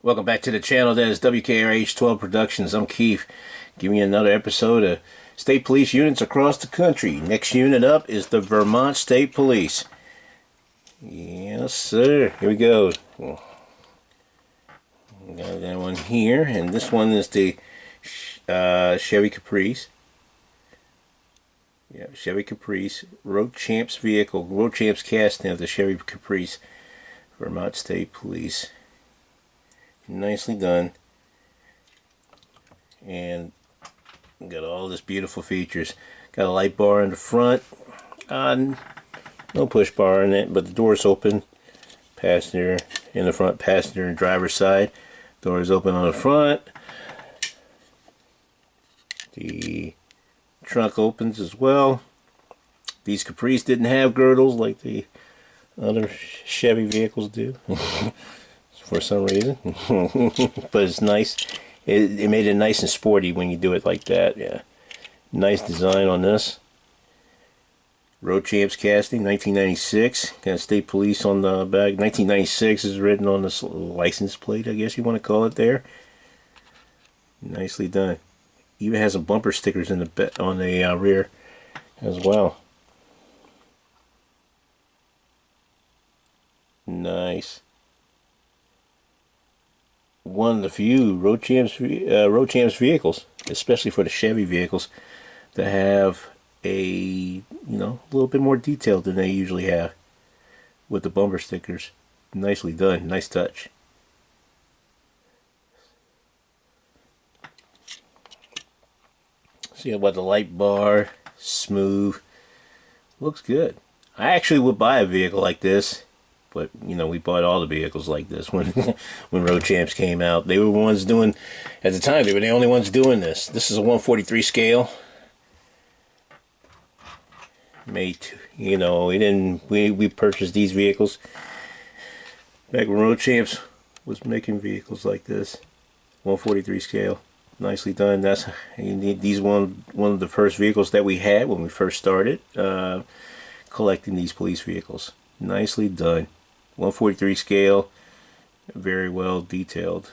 Welcome back to the channel. That is W.K.R.H 12 Productions. I'm Keith, giving you another episode of State Police units across the country. Next unit up is the Vermont State Police. Yes, sir. Here we go. Got that one here, and this one is the Chevy Caprice. Yeah, Chevy Caprice. Road Champ's vehicle. Road Champ's casting of the Chevy Caprice. Vermont State Police. Nicely done, and got all this beautiful features. Got a light bar in the front, no push bar in it, but the door's open. Passenger in the front, passenger and driver's side. Door is open on the front. The trunk opens as well. These Caprice didn't have girdles like the other Chevy vehicles do. For some reason. But it's nice. It made it nice and sporty when you do it like that. Yeah, nice design on this. Road Champs casting, 1996. Got State Police on the back. 1996 is written on this license plate, I guess you want to call it there. Nicely done. Even has some bumper stickers in the on the rear as well. Nice. One of the few Road Champs vehicles, especially for the Chevy vehicles, that have a little bit more detail than they usually have with the bumper stickers. Nicely done, nice touch. See about the light bar, smooth, looks good. I actually would buy a vehicle like this. But, we bought all the vehicles like this when when Road Champs came out. They were the ones doing, at the time, they were the only ones doing this. This is a 143 scale. Mate, we purchased these vehicles back when Road Champs was making vehicles like this. 143 scale. Nicely done. These one of the first vehicles that we had when we first started collecting these police vehicles. Nicely done. 143 scale, very well detailed.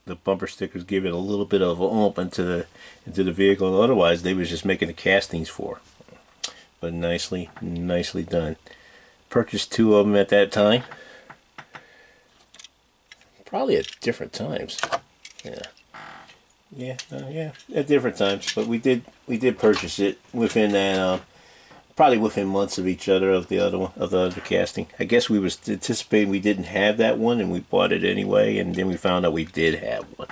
The bumper stickers give it a little bit of a oomph into the vehicle. Otherwise, they was just making the castings for. But nicely done. Purchased two of them at that time. Probably at different times. Yeah, at different times. But we did purchase it within that. Probably within months of each other of the other casting. I guess we was anticipating we didn't have that one, and we bought it anyway, and then we found out we did have one.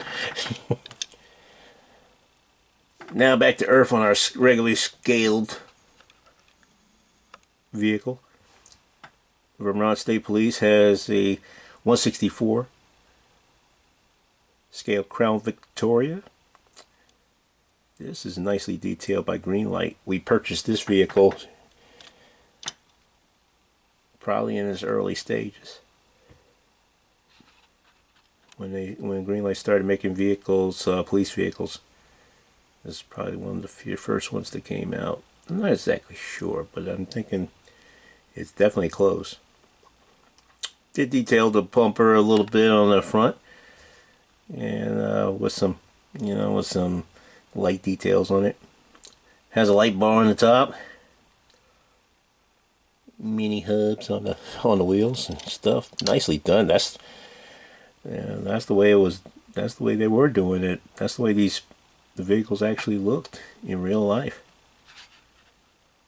Now back to earth on our regularly scaled vehicle. Vermont State Police has a 164 scale Crown Victoria. This is nicely detailed by Greenlight. We purchased this vehicle probably in its early stages. When Greenlight started making vehicles, police vehicles. This is probably one of the first ones that came out. I'm not exactly sure, but I'm thinking it's definitely close. Did detail the bumper a little bit on the front, and with some light details on it. Has a light bar on the top. Mini hubs on the wheels and stuff. Nicely done. That's the way it was. That's the way they were doing it. That's the way the vehicles actually looked in real life.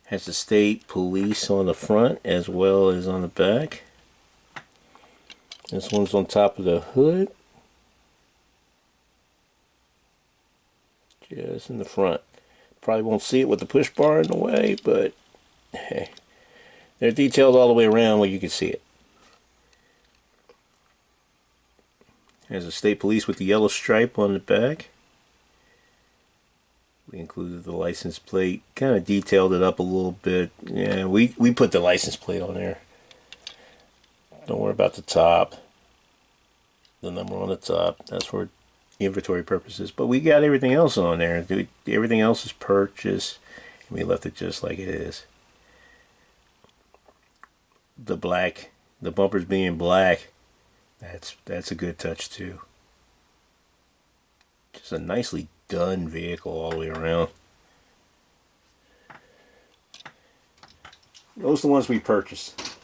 Has the State Police on the front as well as on the back. This one's on top of the hood. Just in the front. Probably won't see it with the push bar in the way, but hey, they're detailed all the way around where you can see it. There's a State Police with the yellow stripe on the back. We included the license plate, kind of detailed it up a little bit. Yeah, we put the license plate on there. Don't worry about the top. The number on the top, that's for inventory purposes, but we got everything else on there. Everything else is purchased, and we left it just like it is. The bumpers being black, That's a good touch too. Just a nicely done vehicle all the way around. Those are the ones we purchased.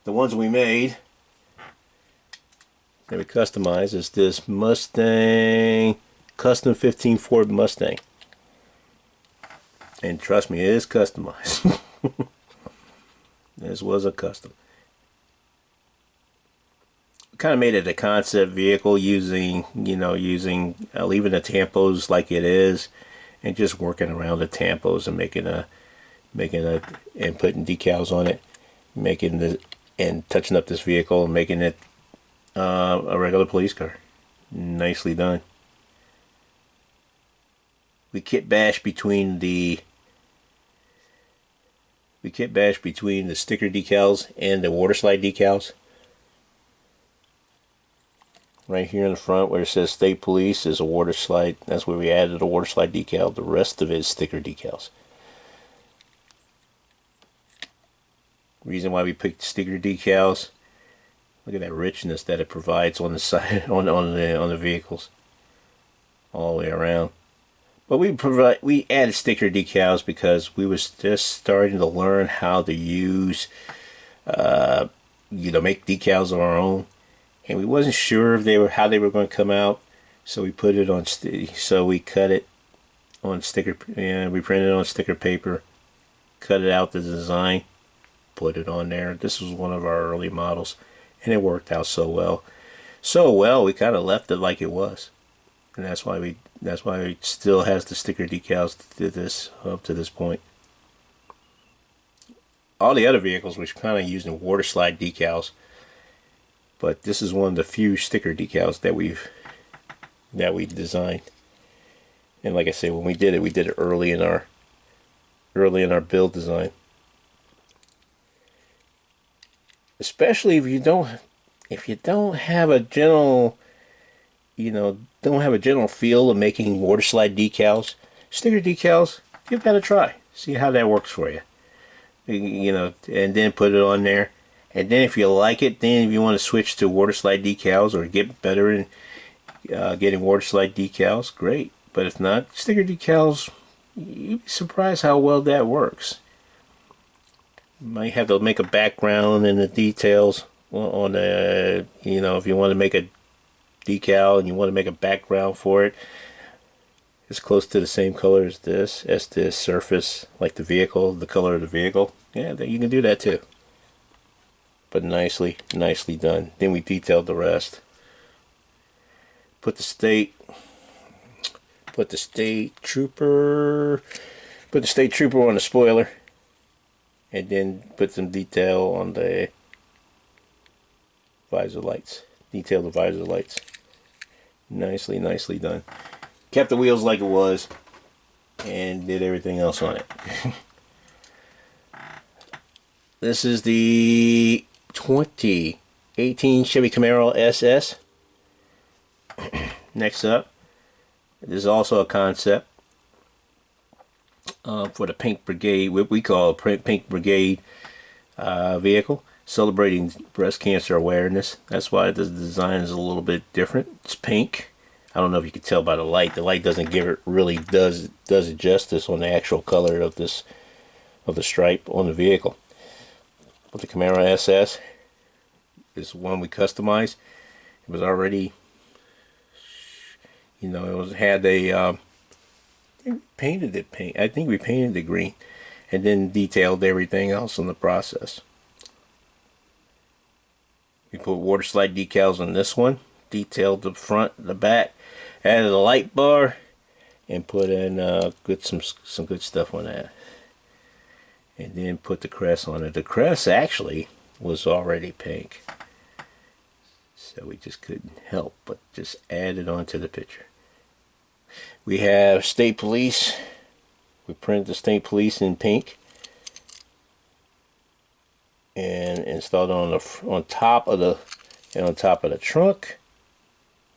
The ones we made that we customized is this Mustang Custom 15 Ford Mustang. And trust me, it is customized. This was a custom. Kind of made it a concept vehicle using, leaving the tampos like it is and just working around the tampos and and putting decals on it, and touching up this vehicle and making it a regular police car. Nicely done. We kit bash between the sticker decals and the water slide decals. Right here in the front where it says State Police is a water slide. That's where we added a water slide decal. The rest of it is sticker decals. Reason why we picked sticker decals. Look at that richness that it provides on the side on the vehicles, all the way around. But we added sticker decals because we was just starting to learn how to use, make decals of our own, and we wasn't sure if how they were going to come out. So we put it on. So we cut it on sticker, and we printed it on sticker paper, cut it out the design, put it on there. This was one of our early models, and it worked out so well. So well, we kind of left it like it was, and that's why it still has the sticker decals up to this point. All the other vehicles we're kind of using water slide decals, but this is one of the few sticker decals that we designed. And like I say, when we did it early in our build design. Especially if you don't have a general feel of making water slide decals, sticker decals, give that a try. See how that works for you. And then put it on there. And then if you like it, then if you want to switch to water slide decals or get better in getting water slide decals, great. But if not, sticker decals, you'd be surprised how well that works. You might have to make a background and the details on the, if you want to make a decal and you want to make a background for it, it's close to the same color as this surface, like the vehicle, the color of the vehicle. Yeah, you can do that too. But nicely done. Then we detailed the rest. Put the state trooper on the spoiler, and then put some detail on the visor lights. Detail the visor lights. Nicely done. Kept the wheels like it was, and did everything else on it. This is the 2018 Chevy Camaro SS. Next up, this is also a concept for the Pink Brigade, what we call a Pink Brigade vehicle, celebrating breast cancer awareness. That's why the design is a little bit different. It's pink. I don't know if you can tell by the light. The light doesn't give it does it justice on the actual color of the stripe on the vehicle. But the Camaro SS is one we customized. It was already, had a painted it pink. I think we painted it green, and then detailed everything else in the process. We put water slide decals on this one, detailed the front, the back, added a light bar, and put in some good stuff on that. And then put the crest on it. The crest actually was already pink, so we just couldn't help but just add it onto the picture. We have State Police. We printed the State Police in pink and installed it on top of the trunk,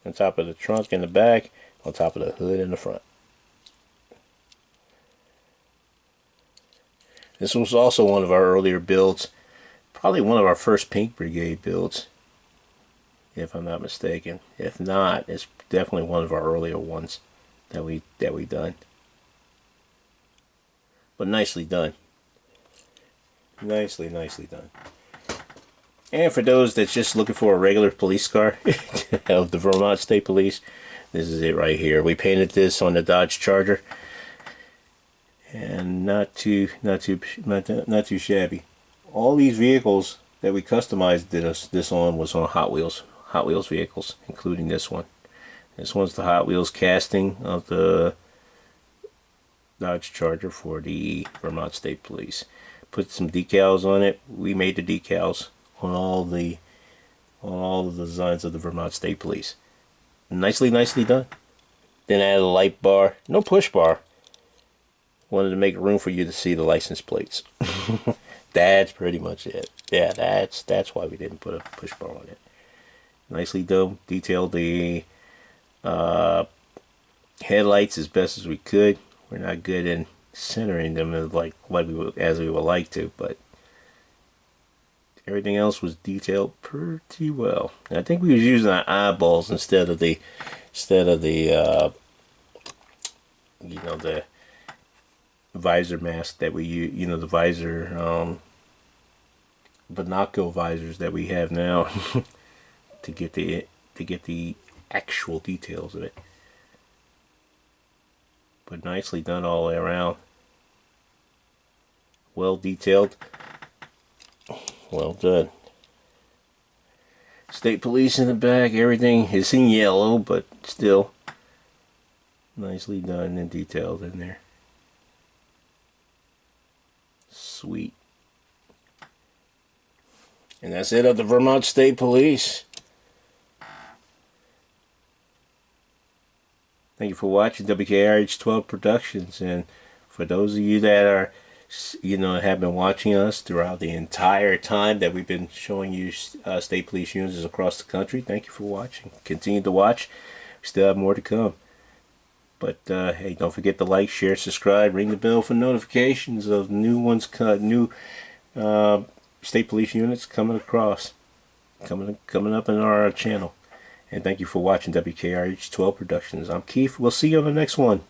on top of the trunk in the back, on top of the hood in the front. This was also one of our earlier builds, probably one of our first Pink Brigade builds. if I'm not mistaken. If not, it's definitely one of our earlier ones that we done. But nicely done. Nicely done. And for those that's just looking for a regular police car of the Vermont State Police, this is it right here. We painted this on the Dodge Charger, and not too shabby. All these vehicles that we customized this on was on Hot Wheels vehicles, including this one. This one's the Hot Wheels casting of the Dodge Charger for the Vermont State Police. Put some decals on it. We made the decals on all the designs of the Vermont State Police. Nicely done. Then add a light bar, no push bar. Wanted to make room for you to see the license plates. That's pretty much it. Yeah, that's why we didn't put a push bar on it. Nicely done. Detailed the headlights as best as we could. We're not good in centering them as we would like to, but everything else was detailed pretty well. And I think we was using our eyeballs instead of the the visor mask that we use, the visor binocular visors that we have now to get the actual details of it. But nicely done all the way around. Well detailed. Well done. State Police in the back. Everything is in yellow, but still nicely done and detailed in there. Sweet. And that's it of the Vermont State Police. Thank you for watching W.K.R.H 12 Productions, and for those of you that are, have been watching us throughout the entire time that we've been showing you state police units across the country, thank you for watching. Continue to watch. We still have more to come. But hey, don't forget to like, share, subscribe, ring the bell for notifications of new state police units coming up in our channel. And thank you for watching W.K.R.H 12 Productions. I'm Keith. We'll see you on the next one.